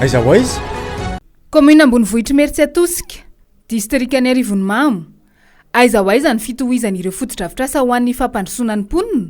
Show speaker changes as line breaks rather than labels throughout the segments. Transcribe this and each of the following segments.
Aiza ho aiza?
Commune Ambonivohitra Imerintsiatosika, distrikany Arivonimamo. Aiza ho aiza ny fitohizan'ireo fotodrafitrasa ho an'ny fampandrosoana ny mponina.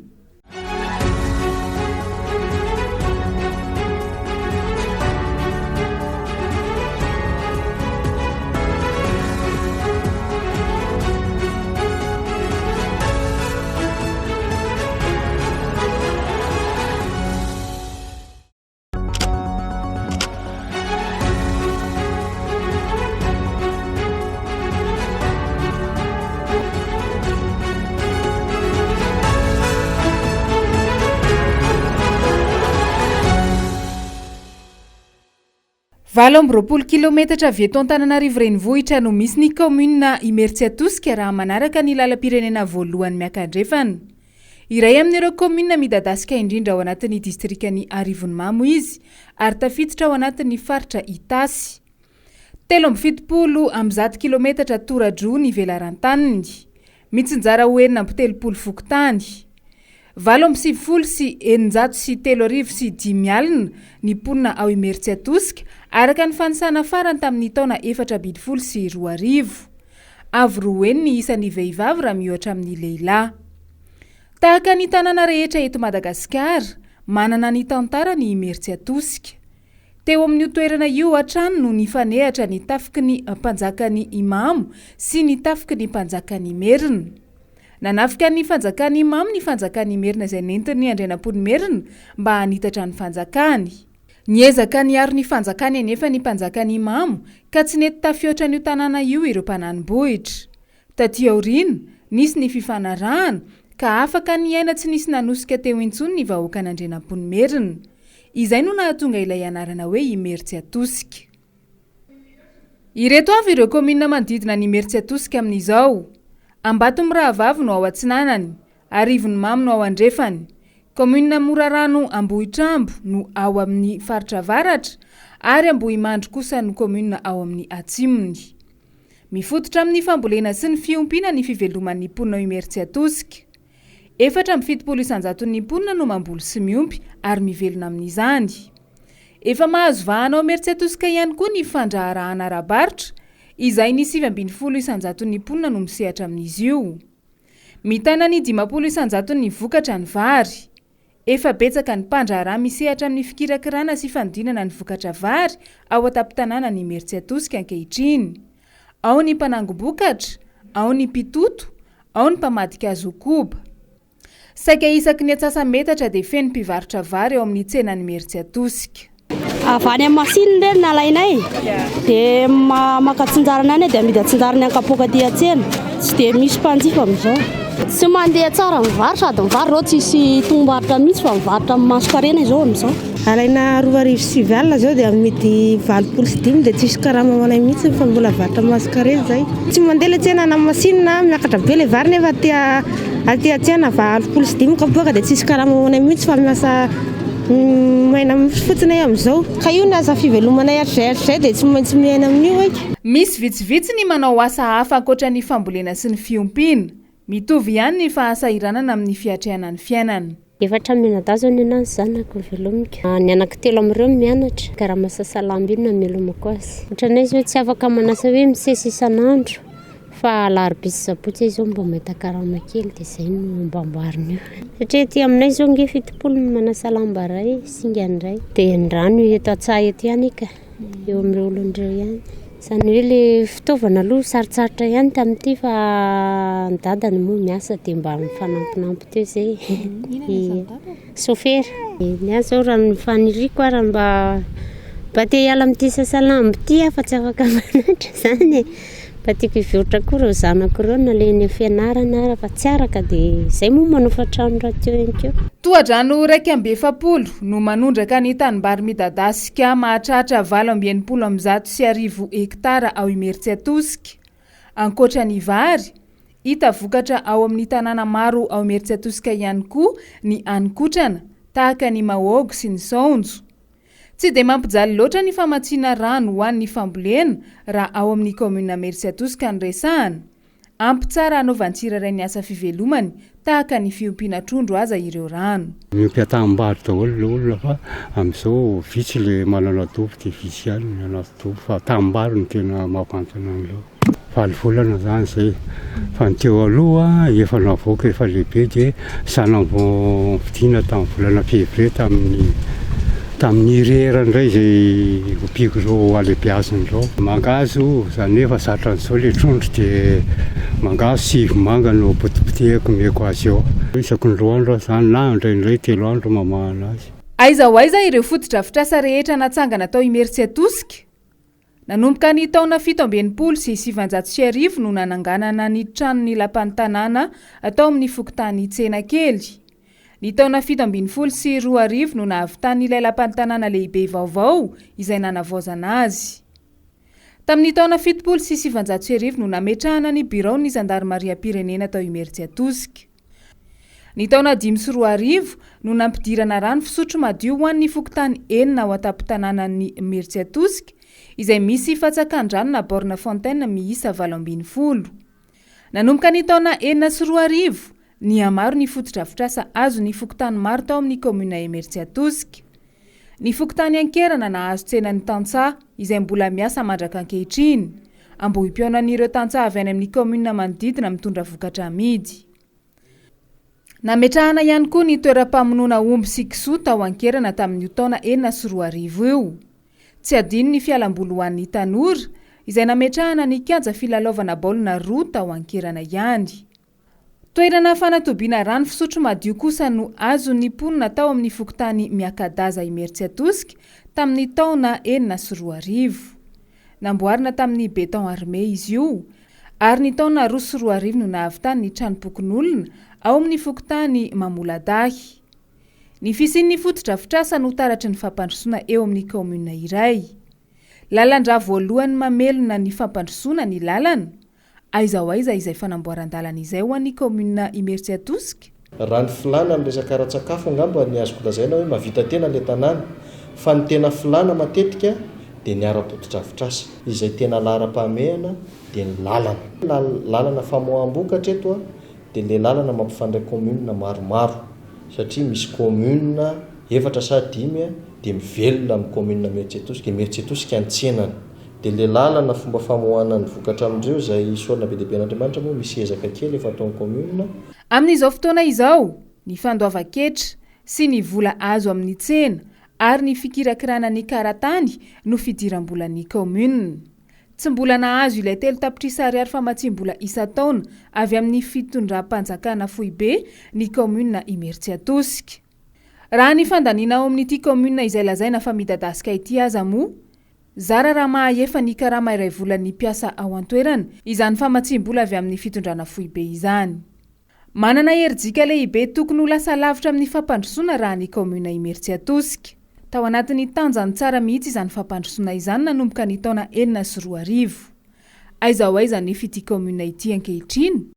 Valo amby 20 kilometatra avy eto Antananarivo renivohitra no misy ny commune Imerintsiatosika raha manaraka ny lalam-pirenena voalohany miakandrefana. Iray amin'ireo commune midadasika indrindra ao anatin'ny distrikany Arivonimamo izy ary tafiditra ao anatin'ny faritra Itasy. 770 kilometatra tora-droa ny velaran-taniny, mitsinjara ho 470 vokotany. 873 alina ny mponina ao Imerintsiatosika araka ny fanisana farany tamin'ny taona 2012. Avy roa ny isan'ny vehivavy raha mihoatra amin'ny lehilahy. Tahaka ny tanàna rehetra eto Madagasikara, manana ny tantara ny Imerintsiatosika. Teo amin'ny toerana io hatrany no nifanehatra ny tafiky ny mpanjakany Imamo sy ny tafiky ny mpanjakany Merina. Nanafika ny fanjakany Imamo ny fanjakany Merina izay nentiny andrenam-pony Merina mba hanitatra ny fanjakany. Niezaka niaro ny fanjakany anefa ny mpanjakany Imamo ka tsy nety tafiotra n'io tanàna io ireo mpananimbohitra. Taty aoriana nisy ny fifanarahana ka afaka niaina tsy nisy nanosika teo intsony ny vahoaka n'andrenam-pony Merina. Izay no nahatonga ilay anarana hoe Imerintsiatosika. Ireto avy ireo commune manodidina ny Imerintsiatosika amin'izao: Ambatomirahavavy no ao Atsinanany, Arivonimamo no ao Andrefany, commune Morarano Ambohitrambo no ao amin'ny faritra Avaratra ary Ambohimandry kosa no commune ao amin'ny Atsimony. Mifototra amin'ny fambolena sy ny fiompiana ny fiveloman'ny mponina Imerintsiatosika. 470 ny mponina no mamboly sy miompy ary mivelona amin'izany. Efa mahazo vahana ao Imerintsiatosika ihany koa ny fandraharahana ara-baritra, izay ny 720 ny mponina no misehatra amin'izy io. Mitana ny 50 ny vokatra ny vary. Efa betsaka ny mpandraharaha misehatra amin'ny fikirakirana sy fandinana ny vokatra vary ao an-tampon-tanàna ny Imerintsiatosika ankehitriny. Ao ny mpanangom-bokatra, ao ny mpitoto, ao ny mpamadika azo koba. Saika isaky ny atsasa-metatra dia feno mpivarotra vary ao amin'ny tsenan'ny Imerintsiatosika.
Avy any amin'ny masiny ireny nalainay dia maka tsinjarana any dia amidy tsinjarany ankapoaka dia tsena, tsy dia misy mpanjifa amin'izao. Tsy mandeha tsara mivary sady mivary reo tsisy tombarotra mihitsy fa mivarotra amin'ny maso-karena izao amin'izao.
Alaina 2,9 alina zao dia amidy 25 dia tsisy karama manay mihitsy fa mbola varotra maso-karena zay. Tsy mandeha le tsena na masina miakatra be le vary nefa aty tsena 25 kapoaka dia tsisy karama manay mihitsy fa miasa maina fotsiny amin'izao. Ka io ny asa fivelomanay hatrizay dia tsy maintsy miaina amin'io eky.
Misy vitsivitsy ny manao asa hafa ankoatra ny fambolena sy ny fiompiana. Mitovy ihany ny fahasahiranana amin'ny fiatreana ny fiainana.
Efatra menadazo ny anazy zanako velomika. Ny anako telo amin'ireo mianatra. Karama sasalambina melomako azy. Ohatranay izao tsy afaka manasa hoe misesy isan'andro. Fa alarobia sy sabotsy izao mba mahita karama kely dia izay no mba amboarina io. Satria ety aminay izao nge 70 no manasa lamba iray, singa iray. Dia ny rano eto Antsaha eto ihany ka. Eo amin'ireo olon'ireo ihany. Izany hoe ilay fitaovana aloha sarotsarotra ihany tamin'ity fa ny dadany moa miasa dia mba mifanampinampy teo izay. Sofera. Ny azy zao raha ny faniriako raha mba te hiala amin'ity sasalamba ity fa tsy afaka manatra izany. Mba tiako hivoatra koa ireo zanako ireo na ilay ny fianarana raha fa tsy araka dia izay moa manofa trano raha teo ihany koa.
Tohadrano 270 no manondraka ny tanimbary midadasika mahatratra 890 hektara ao Imerintsiatosika. Ankoatra ny vary, hita vokatra ao amin'ny tanàna maro ao Imerintsiatosika ihany koa ny haninkotrana tahaka ny mahôgo sy ny saonjo. Tsy dia mampijaly loatra ny famatsiana rano ho an'ny fambolena raha ao amin'ny commune Imerintsiatosika ny resahana. Ampy tsara hanaovan-tsiraray ny asa fivelomany tahaka ny fiompiana trondro aza ireo rano.
Miompy-tambary daholo le olona fa amin'izao vitsy le manana dobo dia vitsy ihany ny anaty dobo fa tambary no tena mampantana an'izao. 7 volana zany zay fa ny teo aloha efa navoaka efa lehibe dia sanam-bo vidiana tamin'ny volana février tamin'ny rera indray izay ompiko izao alehibeazany izao. Mangazo zany efa zatran'izao le trondro dia mangazo 7 manga no potipotehako meko azy eo. Isaky ny 2 andro zany na indraindray 3 andro mamahana azy.
Aiza ho aiza ireo fotodrafitrasa rehetra natsangana tao Imerintsiatosika. Nanomboka ny taona 17 sy 750 no nananganana ny tranon'ny lapan'ny tanàna atao amin'ny fokontany tsena kely. Ny taona 17 sy 20 no nahavitan'ilay lapan'ny tanàna lehibe vaovao izay nanavaozana azy. Tamin'ny taona 70 sy 700 no nametrahana ny biron ny zandarmariam-pirenena tao Imerintsiatosika. Ny taona 5 sy 20 no nampidirana rano fisotro madio ho an'ny fokontany 4 ao an-tampon-tanànan'ny Imerintsiatosika izay misy fatsakan-drano na borne fontaine miisa 7 Nanomboka ny taona 4 sy 20 ny amaro ny fotodrafitrasa azo ny fokontany maro tao amin'ny komuna Imerintsiatosika. Ny fokontany Ankerana nahazo tsenan'ny tantsaha izay mbola miasa mandraka ankehitriny, ambohim-pionan'ireo tantsaha avy any amin'ny komuna manodidina mitondra vokatra amidy. Nametrahana ihany koa ny toeram-pamonoana omby sy kisoa tao Ankerana tamin'ny taona 4 sy 20 io. Tsy adino ny fialamboly ho an'ny tanora izay nametrahana ny kianja filalaovana baolina roa tao Ankerana ihany. Toerana fanatobiana rano fisotro madio kosa no azo ny ponina tao amin'ny fokontany Miakadaza Imerintsiatosika tamin'ny taona 4 sy 20. Namboarina tamin'ny beton armé izy io, ary ny taona 2 sy 20 no nahavitany ny tranopokon'olona ao amin'ny fokontany Mamoladahy. Ny fisian'ny fotodrafitrasa no taratry ny fampandrosoana eo amin'ny komuna iray. Lalan-drà voalohany mamelona ny fampandrosoana ny lalana. Aiza ho aiza izay fanamboaran-dalana izay ho an'ny komuna Imerintsiatosika.
Raha ny filana amin'ny resaka ara-tsakafo angamba ny azoko lazaina hoe mahavita tena le tanàna, fa ny tena filana matetika dia ny ara-potodrafitrasa izay tena lara-pahamehana dia ny lalana. Lalana famoaham-bokatra eto dia le lalana mampifandray komuna maromaro satria misy komuna 4 sa 5 dia mivelona amin'ny komuna Imerintsiatosika. Imerintsiatosika antsenana. Dia le lalana fomba famoahana ny vokatra amindreo izay solona be dehibe n'Andriamanitra moa misy ezaka kely efa atao komuna.
Amin'izao fotoana izao, ny fandoavan-ketra sy ny vola azo amin'ny tsena ary ny fikirakirana ny karatany no fidiram-bolan'ny komuna. Tsy mbola nahazo ilay 3 tapitrisa ariary famatsim-bola isa-taona avy amin'ny fitondram-panjakana foibe ny komuna Imerintsiatosika. Raha ny fandaniana ao amin'ity komuna izay lazaina fa midadasika ity aza moa, zara raha mahaefa ny karama iray volan'ny mpiasa ao an-toerana izany famatsim-bola avy amin'ny fitondrana foibe izany. Manana herijika lehibe tokony ho lasa lavitra amin'ny fampandrosoana raha ny komuna Imerintsiatosika. Tao anatin'ny tanjany tsara mihitsy izany fampandrosoana izany nanomboka ny taona 4 sy 20. Aiza ho aiza nefa ity komuna ity ankehitriny